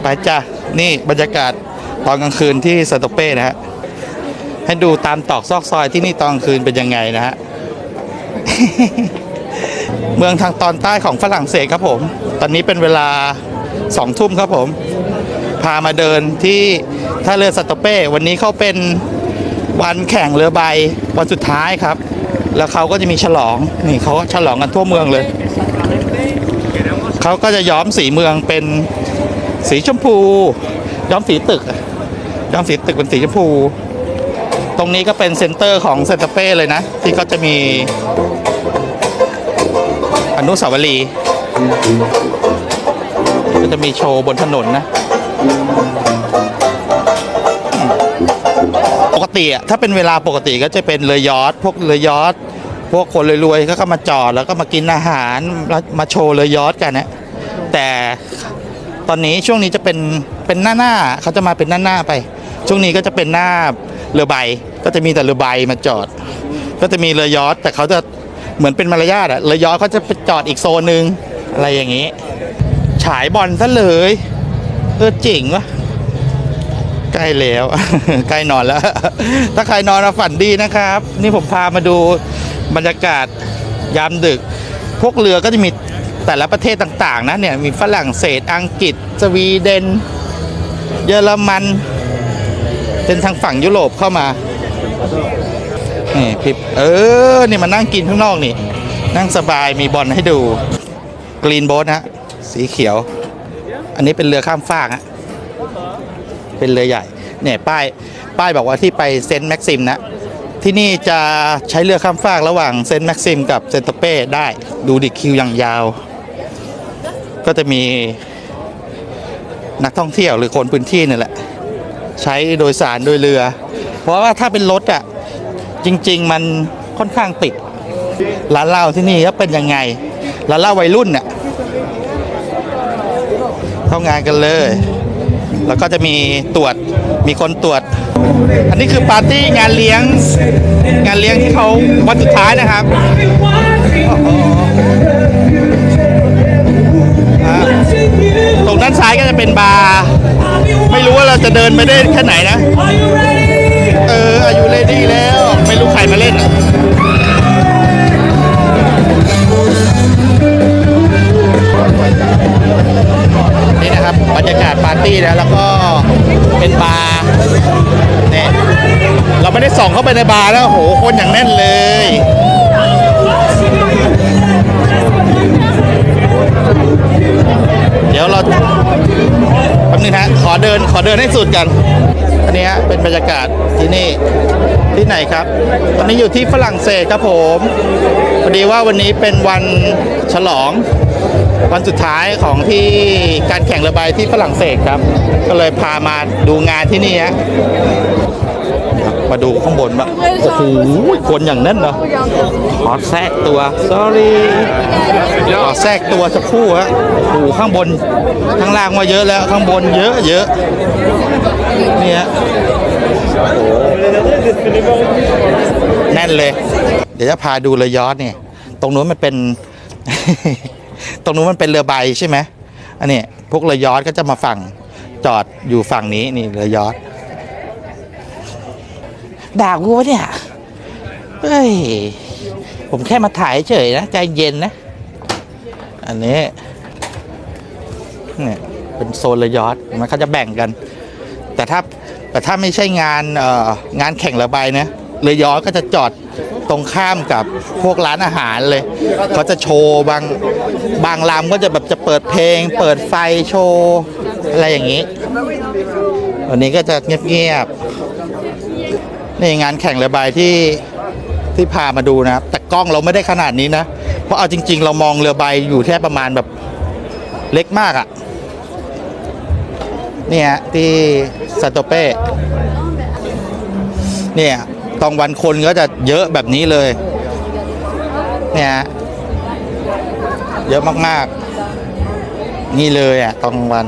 ไปจ้ะนี่บรรยากาศตอนกลางคืนที่ซานโตเป้นะฮะให้ดูตามตอกซอกซอยที่นี่ตอนกลางคืนเป็นยังไงนะฮะ เมืองทางตอนใต้ของฝรั่งเศสครับผมตอนนี้เป็นเวลา2 ทุ่มครับผมพามาเดินที่ท่าเรือซานโตเป้วันนี้เขาเป็นวันแข่งเรือใบวันสุดท้ายครับแล้วเขาก็จะมีฉลองนี่เขาฉลองกันทั่วเมืองเลยเขาก็จะย้อมสีเมืองเป็นสีชมพูย้อมสีตึกเป็นสีชมพูตรงนี้ก็เป็นเซ็นเตอร์ของซานโตเป้เลยนะที่ก็จะมีอนุสาวรีย์ก็จะมีโชว์บนถนนนะปกติถ้าเป็นเวลาปกติก็จะเป็นเรือยอชต์พวกเรือยอชต์พวกคนรวยๆก็มาจอดแล้วก็มากินอาหารมาโชว์เรือยอชต์กันนะแต่ตอนนี้ช่วงนี้จะเป็นหน้าเขาจะมาเป็นหน้าไปช่วงนี้ก็จะเป็นหน้าเรือใบก็จะมีแต่เรือใบมาจอดก็จะมีเรือยอชต์แต่เขาจะเหมือนเป็นมารยาทอะเรือยอชต์เขาจะไปจอดอีกโซนนึงอะไรอย่างนี้ฉายบอลซะเลยจริงวะใกล้แล้ว ใกล้นอนแล้ว ถ้าใครนอนฝันดีนะครับนี่ผมพามาดูบรรยากาศยามดึกพวกเรือก็จะมีแต่ละประเทศต่างๆนะเนี่ยมีฝรั่งเศสอังกฤษสวีเดนเยอรมันเป็นทางฝั่งยุโรปเข้ามานี่พี่นี่มานั่งกินข้างนอกนี่นั่งสบายมีบอลให้ดูกรีนโบ๊ทนะสีเขียวอันนี้เป็นเรือข้ามฟากฮะเป็นเรือใหญ่เนี่ยป้ายบอกว่าที่ไปเซนต์แม็กซิมนะที่นี่จะใช้เรือข้ามฟากระหว่างเซนต์แม็กซิมกับเซนโตเป้ได้ดูดิคิวอย่างยาวก็จะมีนักท่องเที่ยวหรือคนพื้นที่นี่แหละใช้โดยสารโดยเรือเพราะว่าถ้าเป็นรถอ่ะจริงๆมันค่อนข้างปิดร้านเหล้าที่นี่ก็เป็นยังไงร้านเหล้าวัยรุ่นเนี่ยเข้างานกันเลยแล้วก็จะมีคนตรวจอันนี้คือปาร์ตี้งานเลี้ยงที่เขาวันสุดท้ายนะครับตรงด้านซ้ายก็จะเป็นบาร์ไม่รู้ว่าเราจะเดินไปได้แค่ไหนนะอายุเรดี้แล้วไม่รู้ใครมาเล่นนี่นะครับบรรยากาศปาร์ตี้นะแล้วก็เป็นบาร์เนี่ยเราไม่ได้ส่องเข้าไปในบาร์แล้วโหคนอย่างแน่นเลยเดี๋ยวเราแป๊บนึงฮะขอเดินให้สุดกันอันนี้เป็นบรรยากาศที่นี่ที่ไหนครับตอนนี้อยู่ที่ฝรั่งเศสครับผมพอดีว่าวันนี้เป็นวันฉลองวันสุดท้ายของที่การแข่งเรือใบที่ฝรั่งเศสครับก็เลยพามาดูงานที่นี่ฮะมาดูข้างบนบ้างโอ้โหคนอย่างนั้นเนาะขอแทรกตัว sorry ขอแทรกตัวสักครู่ฮะโอ้โหข้างบนข้างล่างว่าเยอะแล้วข้างบนเยอะนี่ฮะโอ้โหแน่นเลยเดี๋ยวจะพาดูเรือยอชต์เนี่ยตรงนู้นมันเป็น ตรงนู้นมันเป็นเรือใบใช่ไหมอันนี้พวกเรือยอชต์ก็จะมาฝั่งจอดอยู่ฝั่งนี้นี่เรือยอชต์ด่ากูวะเนี่ยเฮ้ยผมแค่มาถ่ายเฉยนะใจเย็นนะอันนี้เนี่ยเป็นโซนเรือยอชต์มันเขาจะแบ่งกันแต่ถ้าไม่ใช่งานแข่งเรือใบนะเรือยอชต์ก็จะจอดตรงข้ามกับพวกร้านอาหารเลยเขาจะโชว์บางลำก็จะแบบจะเปิดเพลงเปิดไฟโชว์อะไรอย่างนี้วันนี้ก็จะเงียบๆนี่งานแข่งเรือใบที่พามาดูนะครับแต่กล้องเราไม่ได้ขนาดนี้นะเพราะเอาจริงๆเรามองเรือใบอยู่แค่ประมาณแบบเล็กมากอ่ะนี่ฮะที่ซานโตเป้เนี่ยตอนวันคนก็จะเยอะแบบนี้เลยเนี่ยเยอะมากๆนี่เลยอ่ะตอนวัน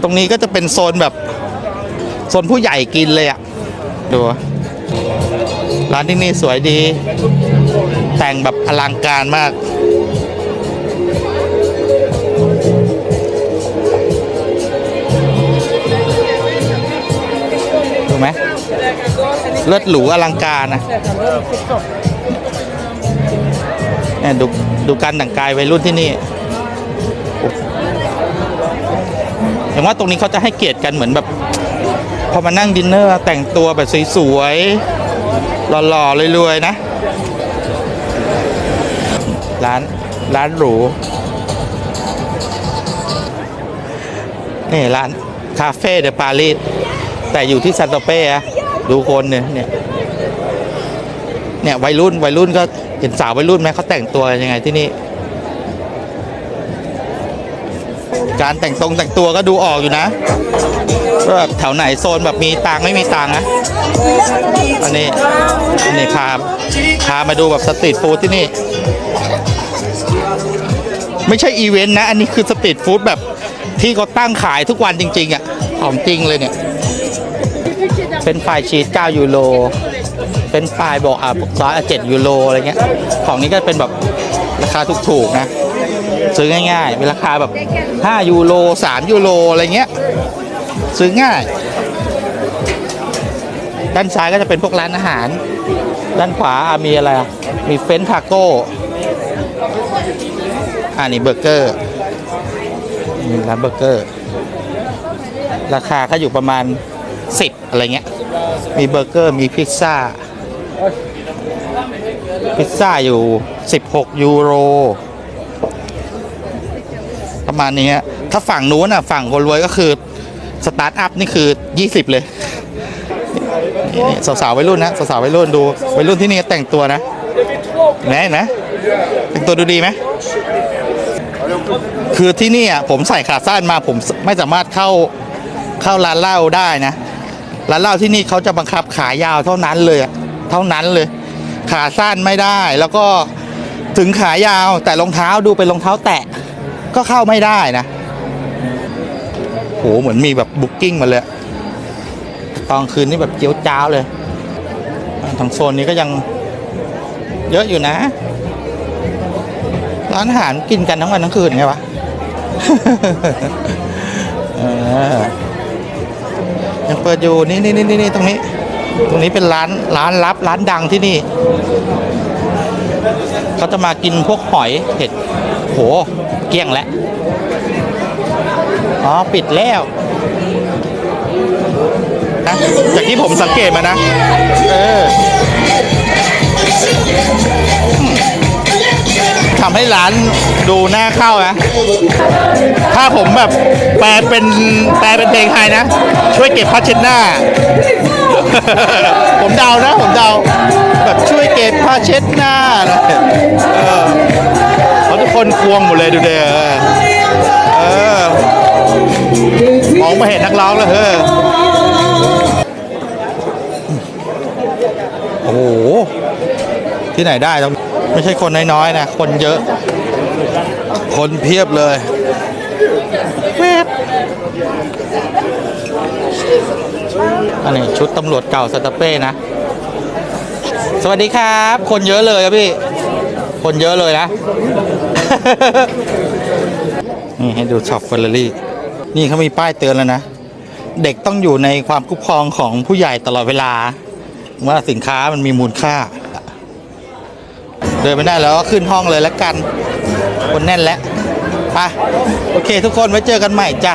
ตรงนี้ก็จะเป็นโซนแบบโซนผู้ใหญ่กินเลยอ่ะดูร้านที่นี่สวยดีแต่งแบบอลังการมาก เลิศหรูอลังการนะเนี่ยดูการแต่งกายวัยรุ่นที่นี่เห็นว่าตรงนี้เขาจะให้เกียรติกันเหมือนแบบพอมานั่งดินเนอร์แต่งตัวแบบสวยๆหล่อๆรวยๆนะร้านหรูนี่ร้านคาเฟ่เดอะปารีสแต่อยู่ที่ซานโตเป้อะดูคนเนี่ยวัยรุ่นก็เห็นสาววัยรุ่นไหมเขาแต่งตัวยังไงที่นี่การแต่งตัวก็ดูออกอยู่นะว่าแบบแถวไหนโซนแบบมีตังไม่มีตังนะอันนี้พามาดูแบบสตรีทฟู้ดที่นี่ไม่ใช่อีเวนต์นะอันนี้คือสตรีทฟู้ดแบบที่เขาตั้งขายทุกวันจริงๆอ่ะของจริงเลยเนี่ยเป็นฝ่ายชีส9 ยูโรเป็นฝ่ายบอกซอส7 ยูโรอะไรเงี้ยของนี้ก็เป็นแบบราคาถูกๆนะซื้อง่ายๆเป็นราคาแบบ5 ยูโร3 ยูโรอะไรเงี้ยซื้อง่ายด้านซ้ายก็จะเป็นพวกร้านอาหารด้านขวามีอะไรมีเฟรนช์ทาโก้นี่เบอร์เกอร์มีร้านเบอร์เกอร์ราคาก็อยู่ประมาณ10อะไรเงี้ยมีเบอร์เกอร์มีพิซซ่าอยู่16 ยูโรประมาณนี้ถ้าฝั่งนู้นฝั่งคนรวยก็คือสตาร์ทอัพนี่คือ20เลยนี่สาวๆวัยรุ่นนะสาวๆวัยรุ่นดูวัยรุ่นที่นี่แต่งตัวนะเห็นไหมแต่งตัวดูดีไหมคือที่นี่ผมใส่ขาสั้นมาผมไม่สามารถเข้าร้านเหล้าได้นะร้านเหล้าที่นี่เขาจะบังคับขายาวเท่านั้นเลยขาสั้นไม่ได้แล้วก็ถึงขายาวแต่รองเท้าดูเป็นรองเท้าแตะก็เข้าไม่ได้นะโหเหมือนมีแบบบุ๊กกิ้งมาเลยตอนคืนนี่แบบเจี๊ยวจ้าวเลยทางโซนนี้ก็ยังเยอะอยู่นะร้านอาหารกินกันทั้งวันทั้งคืนไงวะ ยังเปิดอยู่นี่ตรงนี้เป็นร้านลับร้านดังที่นี่เขาจะมากินพวกหอยเห็ดโหเกลี้ยงแล้วปิดแล้วนะจากที่ผมสังเกตมานะทำให้ร้านดูน่าเข้านะถ้าผมแบบแปลเป็นเพลงไทยนะช่วยเก็บผ้าเช็ดหน้า ผมเดาแบบช่วยเก็บผ้าเช็ดหน้าเพราะทุกคนควงหมดเลยดูเด้อมองไม่เห็นนักร้องเลยโอ้โหที่ไหนได้ต้องไม่ใช่คนน้อยๆนะคนเยอะคนเพียบเลยอันนี้ชุดตำรวจเก่าซานโตเป้นะสวัสดีครับคนเยอะเลยครับพี่คนเยอะเลยนะ นี่ให้ดูช็อปเฟอร์รารี่นี่เขามีป้ายเตือนแล้วนะเด็กต้องอยู่ในความคุ้มครองของผู้ใหญ่ตลอดเวลาว่าสินค้ามันมีมูลค่าเดินไม่ได้แล้วก็ขึ้นห้องเลยแล้วกันคนแน่นแล้วไปโอเคทุกคนไว้เจอกันใหม่จ้ะ